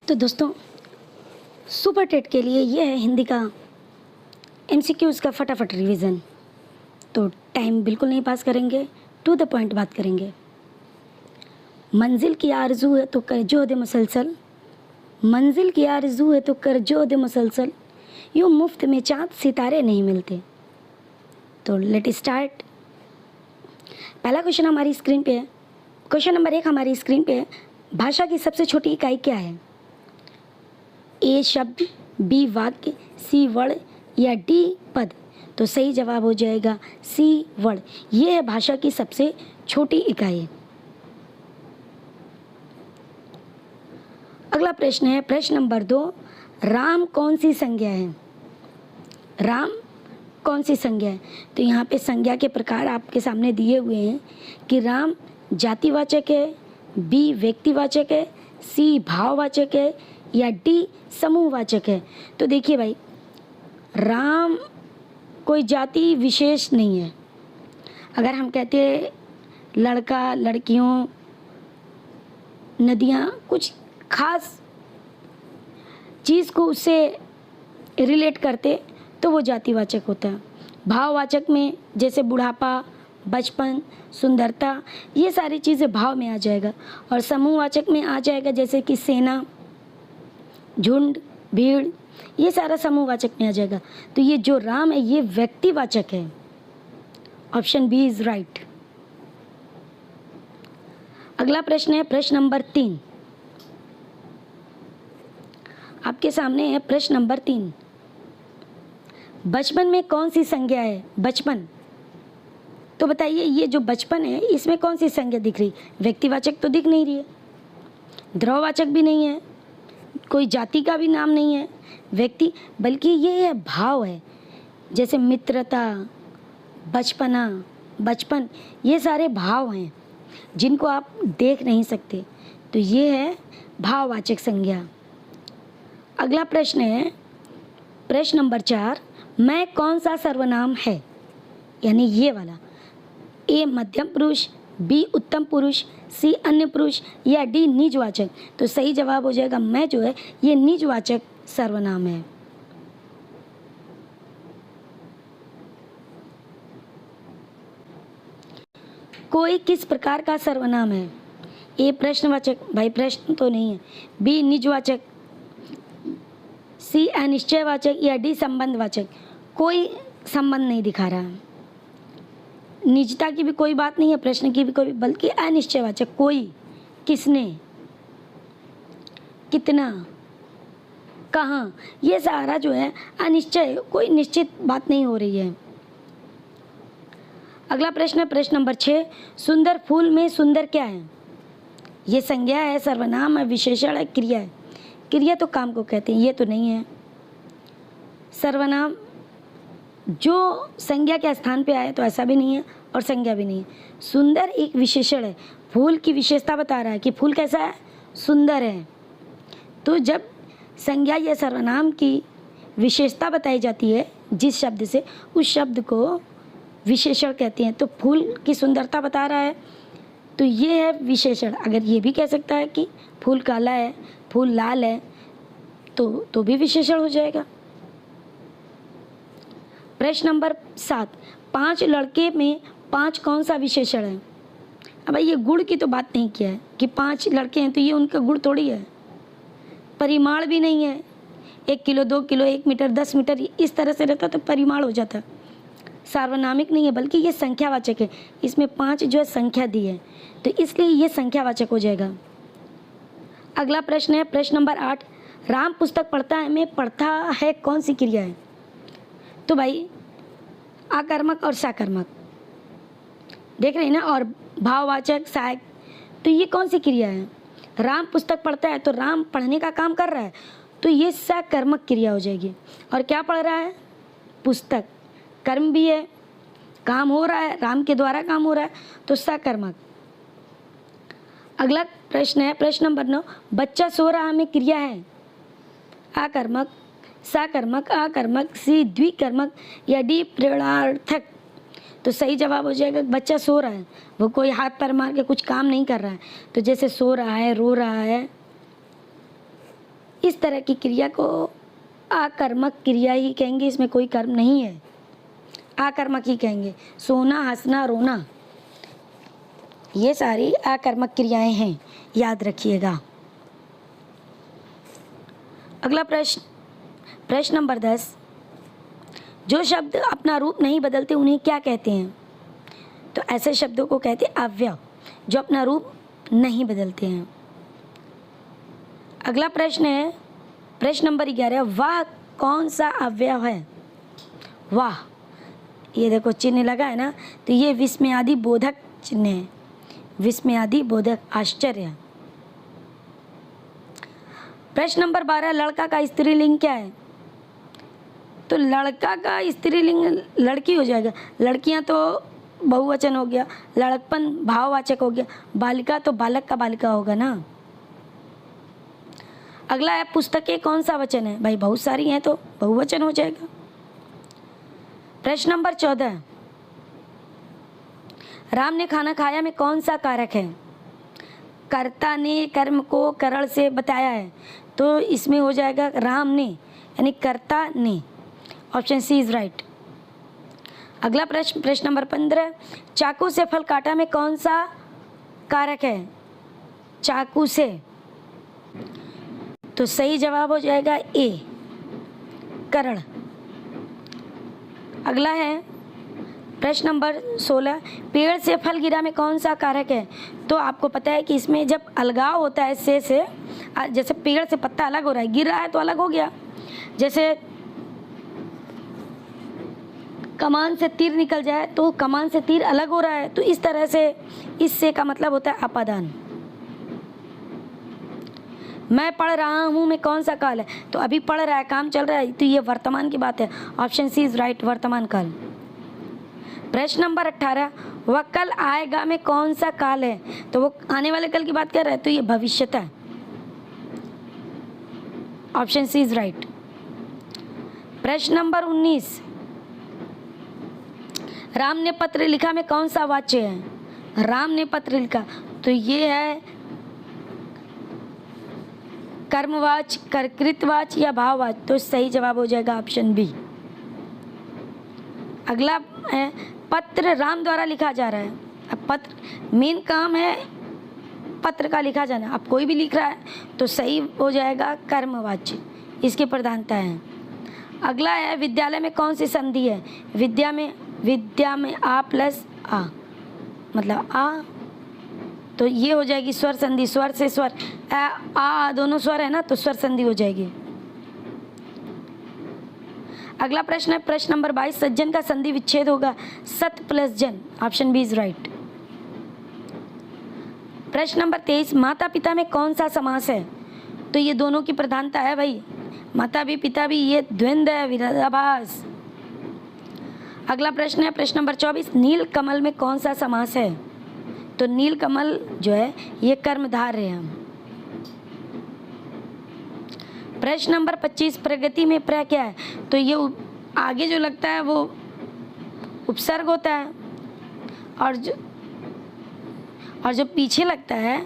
तो दोस्तों, super TET के लिए ये है हिंदी का एमसीक्यूज़ का फटाफट रिवीजन। तो टाइम बिल्कुल नहीं पास करेंगे, टू द पॉइंट बात करेंगे। मंजिल की आरज़ू है तो कर जो दे मुसलसल, मंजिल की आरज़ू है तो कर जो दे मुसलसल, यूँ मुफ्त में चाँद सितारे नहीं मिलते। तो लेट स्टार्ट। पहला क्वेश्चन हमारी स्क्रीन पे है। क्वेश्चन नंबर 1 हमारी स्क्रीन पे है, भाषा की सबसे छोटी इकाई क्या है? ए शब्द, बी वाक्य, सी वर्ण या डी पद? तो सही जवाब हो जाएगा सी वर्ण। ये है भाषा की सबसे छोटी इकाई। अगला प्रश्न है प्रश्न नंबर 2, राम कौन सी संज्ञा है? राम कौन सी संज्ञा है? तो यहाँ पे संज्ञा के प्रकार आपके सामने दिए हुए हैं कि राम जातिवाचक है, बी व्यक्तिवाचक है, सी भाववाचक है या डी समूहवाचक है। तो देखिए भाई, राम कोई जाति विशेष नहीं है। अगर हम कहते हैं लड़का, लड़कियों, नदियाँ, कुछ खास चीज़ को उससे रिलेट करते तो वो जातिवाचक होता है। भाववाचक में जैसे बुढ़ापा, बचपन, सुंदरता, ये सारी चीज़ें भाव में आ जाएगा। और समूहवाचक में आ जाएगा जैसे कि सेना, झुंड, भीड़, ये सारा समूहवाचक में आ जाएगा। तो ये जो राम है ये व्यक्तिवाचक है। Option B is right. अगला प्रश्न है प्रश्न नंबर 3। आपके सामने है प्रश्न नंबर 3। बचपन में कौन सी संज्ञा है? बचपन, तो बताइए ये जो बचपन है इसमें कौन सी संज्ञा दिख रही? व्यक्तिवाचक तो दिख नहीं रही है, द्रववाचक भी नहीं है, कोई जाति का भी नाम नहीं है व्यक्ति, बल्कि ये भाव है। जैसे मित्रता, बचपना, बचपन, ये सारे भाव हैं जिनको आप देख नहीं सकते। तो ये है भाववाचक संज्ञा। अगला प्रश्न है प्रश्न नंबर 4, मैं कौन सा सर्वनाम है? यानी ये वाला। ए मध्यम पुरुष, बी उत्तम पुरुष, सी अन्य पुरुष या डी निजवाचक? तो सही जवाब हो जाएगा मैं जो है ये निजवाचक सर्वनाम है। कोई किस प्रकार का सर्वनाम है? ए प्रश्नवाचक, भाई प्रश्न तो नहीं है, बी निजवाचक, सी अनिश्चयवाचक या डी संबंधवाचक? कोई संबंध नहीं दिखा रहा है, निजता की भी कोई बात नहीं है, प्रश्न की भी कोई, बल्कि अनिश्चयवाचक। कोई, किसने, कितना, कहाँ, ये सारा जो है अनिश्चय, कोई निश्चित बात नहीं हो रही है। अगला प्रश्न है प्रश्न नंबर 6, सुंदर फूल में सुंदर क्या है? ये संज्ञा है, सर्वनाम है, विशेषण है, क्रिया है? क्रिया तो काम को कहते हैं, ये तो नहीं है। सर्वनाम जो संज्ञा के स्थान पे आए तो ऐसा भी नहीं है और संज्ञा भी नहीं है। सुंदर एक विशेषण है, फूल की विशेषता बता रहा है कि फूल कैसा है, सुंदर है। तो जब संज्ञा या सर्वनाम की विशेषता बताई जाती है जिस शब्द से, उस शब्द को विशेषण कहते हैं। तो फूल की सुंदरता बता रहा है तो ये है विशेषण। अगर ये भी कह सकता है कि फूल काला है, फूल लाल है, तो भी विशेषण हो जाएगा। प्रश्न नंबर 7, 5 लड़के में 5 कौन सा विशेषण है? अब ये गुण की तो बात नहीं किया है कि 5 लड़के हैं तो ये उनका गुण थोड़ी है, परिमाण भी नहीं है। 1 किलो, 2 किलो, 1 मीटर, 10 मीटर, इस तरह से रहता तो परिमाण हो जाता। सार्वनामिक नहीं है बल्कि ये संख्यावाचक है। इसमें 5 जो है संख्या दी है तो इसलिए ये संख्यावाचक हो जाएगा। अगला प्रश्न है प्रश्न नंबर 8, राम पुस्तक पढ़ता है में पढ़ता है कौन सी क्रिया है? तो भाई आकर्मक और साकर्मक देख रहे हैं ना, और भाववाचक, सहायक, तो ये कौन सी क्रिया है? राम पुस्तक पढ़ता है तो राम पढ़ने का काम कर रहा है तो ये सकर्मक क्रिया हो जाएगी। और क्या पढ़ रहा है? पुस्तक, कर्म भी है, काम हो रहा है, राम के द्वारा काम हो रहा है, तो सकर्मक। अगला प्रश्न है प्रश्न नंबर 9, बच्चा सो रहा में क्रिया है? आकर्मक, साकर्मक, आकर्मक, सी द्विकर्मक या डी प्रेरणार्थक? तो सही जवाब हो जाएगा बच्चा सो रहा है, वो कोई हाथ पैर मार के कुछ काम नहीं कर रहा है। तो जैसे सो रहा है, रो रहा है, इस तरह की क्रिया को आकर्मक क्रिया ही कहेंगे, इसमें कोई कर्म नहीं है, आकर्मक ही कहेंगे। सोना, हंसना, रोना, ये सारी आकर्मक क्रियाएं हैं, याद रखिएगा। अगला प्रश्न, प्रश्न नंबर 10, जो शब्द अपना रूप नहीं बदलते उन्हें क्या कहते हैं? तो ऐसे शब्दों को कहते हैं अव्यय, जो अपना रूप नहीं बदलते हैं। अगला प्रश्न है प्रश्न नंबर 11, वाह कौन सा अव्यय है? वाह, ये देखो चिन्ह लगा है ना, तो ये विस्मयादि बोधक चिन्ह है, विस्मयादि बोधक, आश्चर्य। प्रश्न नंबर 12, लड़का का स्त्रीलिंग क्या है? तो लड़का का स्त्रीलिंग लड़की हो जाएगा, लड़कियां तो बहुवचन हो गया, लड़कपन भाववाचक हो गया, बालिका तो बालक का बालिका होगा ना। अगला है पुस्तकें कौन सा वचन है? भाई बहुत सारी हैं तो बहुवचन हो जाएगा। प्रश्न नंबर 14, राम ने खाना खाया में कौन सा कारक है? कर्ता ने कर्म को करण से बताया है, तो इसमें हो जाएगा राम ने, यानी कर्ता ने। Option C is right. अगला प्रश्न, प्रश्न नंबर 15, चाकू से फल काटा में कौन सा कारक है? चाकू से, तो सही जवाब हो जाएगा ए, करण। अगला है प्रश्न नंबर 16, पेड़ से फल गिरा में कौन सा कारक है? तो आपको पता है कि इसमें जब अलगाव होता है से, जैसे पेड़ से पत्ता अलग हो रहा है, गिर रहा है तो अलग हो गया, जैसे कमान से तीर निकल जाए तो कमान से तीर अलग हो रहा है, तो इस तरह से इससे का मतलब होता है अपादान। मैं पढ़ रहा हूँ में कौन सा काल है? तो अभी पढ़ रहा है, काम चल रहा है, तो ये वर्तमान की बात है। ऑप्शन सी इज राइट, वर्तमान काल। प्रश्न नंबर 18, वह कल आएगा में कौन सा काल है? तो वो आने वाले कल की बात कर रहा है, तो ये भविष्यता है। Option C is right. प्रश्न नंबर 19, राम ने पत्र लिखा में कौन सा वाच्य है? राम ने पत्र लिखा, तो ये है कर्मवाच, कर्तृत्ववाच या भाववाच, तो सही जवाब हो जाएगा ऑप्शन बी। अगला है पत्र राम द्वारा लिखा जा रहा है। अब पत्र मेन काम है पत्र का लिखा जाना, अब कोई भी लिख रहा है तो सही हो जाएगा कर्मवाच्य, इसकी प्रधानता है। अगला है विद्यालय में कौन सी संधि है? विद्या में आ प्लस आ, मतलब आ, तो ये हो जाएगी स्वर संधि, स्वर से स्वर, आ दोनों स्वर है ना, तो स्वर संधि हो जाएगी। अगला प्रश्न है प्रश्न नंबर 22, सज्जन का संधि विच्छेद होगा सत प्लस जन। Option B is right. प्रश्न नंबर 23, माता पिता में कौन सा समास है? तो ये दोनों की प्रधानता है भाई, माता भी पिता भी, ये द्वंद्व है, विरोधाभास। अगला प्रश्न है प्रश्न नंबर 24, नील कमल में कौन सा समास है? तो नील कमल जो है ये कर्मधारय है। प्रश्न नंबर 25, प्रगति में प्र क्या है? तो ये आगे जो लगता है वो उपसर्ग होता है, और जो पीछे लगता है,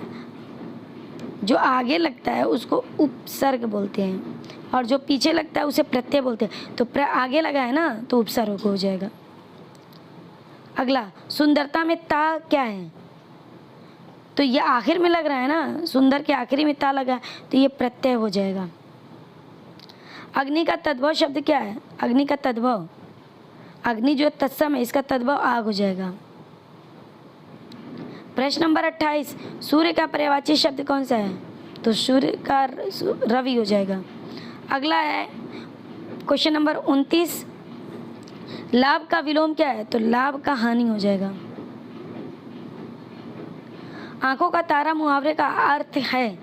जो आगे लगता है उसको उपसर्ग बोलते हैं, और जो पीछे लगता है उसे प्रत्यय बोलते हैं। तो प्र आगे लगा है ना, तो उपसर्ग हो जाएगा। अगला, सुंदरता में ता क्या है? तो ये आखिर में लग रहा है ना, सुंदर के आखिरी में ता लगा है, तो ये प्रत्यय हो जाएगा। अग्नि का तद्भव शब्द क्या है? अग्नि का तद्भव, अग्नि जो तत्सम है, इसका तद्भव आग हो जाएगा। प्रश्न नंबर 28, सूर्य का पर्यायवाची शब्द कौन सा है? तो सूर्य का रवि हो जाएगा। अगला है क्वेश्चन नंबर 29, लाभ का विलोम क्या है? तो लाभ का हानि हो जाएगा। आंखों का तारा मुहावरे का अर्थ है?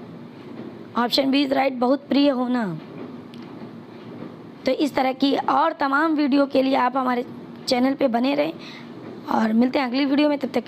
ऑप्शन बी इज राइट, बहुत प्रिय होना। तो इस तरह की और तमाम वीडियो के लिए आप हमारे चैनल पे बने रहें, और मिलते हैं अगली वीडियो में, तब तक